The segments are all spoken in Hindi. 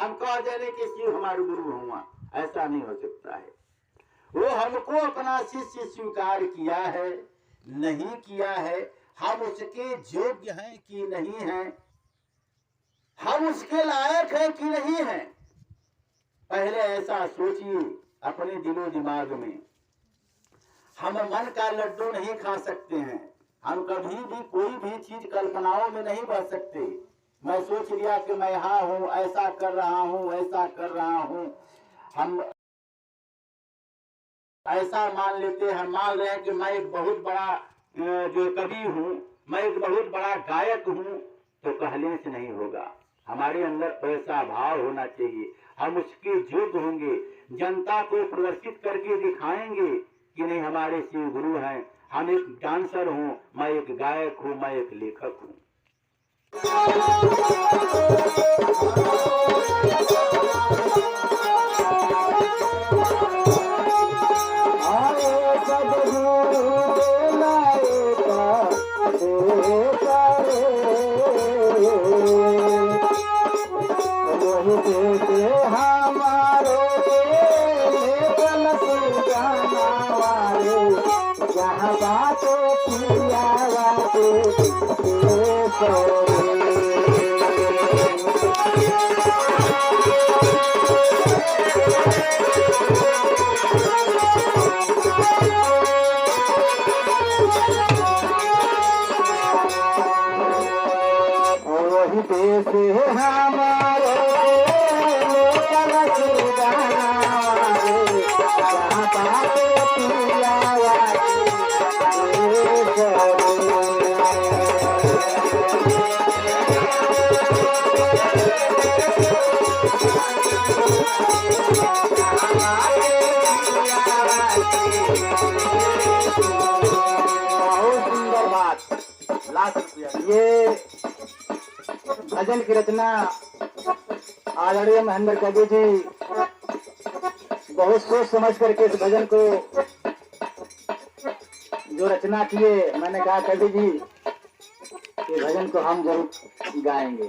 हम कह देने कि शिव हमारे गुरु हुआ, ऐसा नहीं हो सकता है। वो हमको अपना शिष्य स्वीकार किया है, नहीं किया है, हम उसके योग्य हैं कि नहीं हैं, हम उसके लायक हैं कि नहीं हैं। पहले ऐसा सोचिए अपने दिलो दिमाग में। हम मन का लड्डू नहीं खा सकते हैं, हम कभी भी कोई भी चीज कल्पनाओं में नहीं बह सकते। मैं सोच लिया कि मैं यहाँ हूँ, ऐसा कर रहा हूँ, ऐसा कर रहा हूँ, हम ऐसा मान लेते हैं, मान रहे हैं कि मैं एक बहुत बड़ा जो कवि हूँ, मैं एक बहुत बड़ा गायक हूँ, तो कहने से नहीं होगा। हमारे अंदर ऐसा भाव होना चाहिए, हम उसके योग्य होंगे, जनता को प्रदर्शित करके दिखाएंगे कि नहीं हमारे शिव गुरु हैं, हम एक डांसर हूँ, मैं एक गायक हूँ, मैं एक लेखक हूँ। ये भजन की रचना आदरणीय महेंद्र कवि जी बहुत सोच समझ करके इस भजन को जो रचना किए। मैंने कहा कवि जी ये भजन को हम जरूर गाएंगे।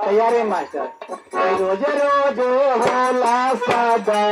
तैयार है मास्टर? रोज रोज होला सदा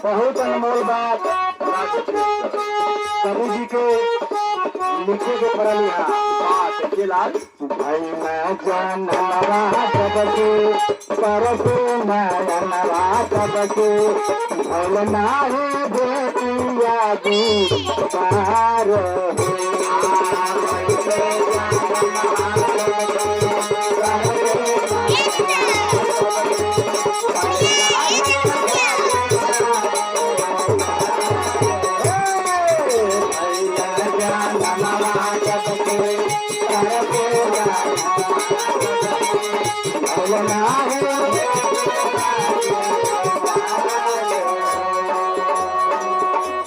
बहुत अनमोल बात कवि जी के लिखे के पढ़ल यहाँ लाल भाई मैं जानवा कब से परसो नयनवा कब से भलना है बेटिया दी पार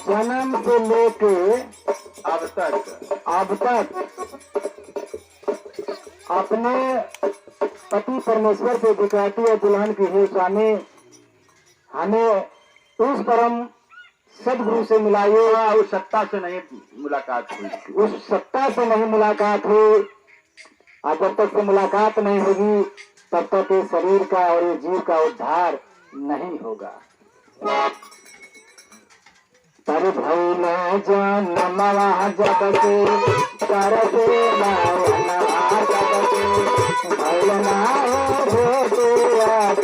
जन्म से लेके अब तक अपने पति परमेश्वर से गुजारती है दुल्हन की हे स्वामी, हमें उस परम सदगुरु से मिलाइए। उस सत्ता से नहीं मुलाकात हुई। उस सत्ता से नहीं मुलाकात हुई। और जब तक से मुलाकात नहीं होगी तब तक ये शरीर का और ये जीव का उद्धार नहीं होगा। पर भैला जन्मवा जब से कर से नवा जब से भैलना हो दीदार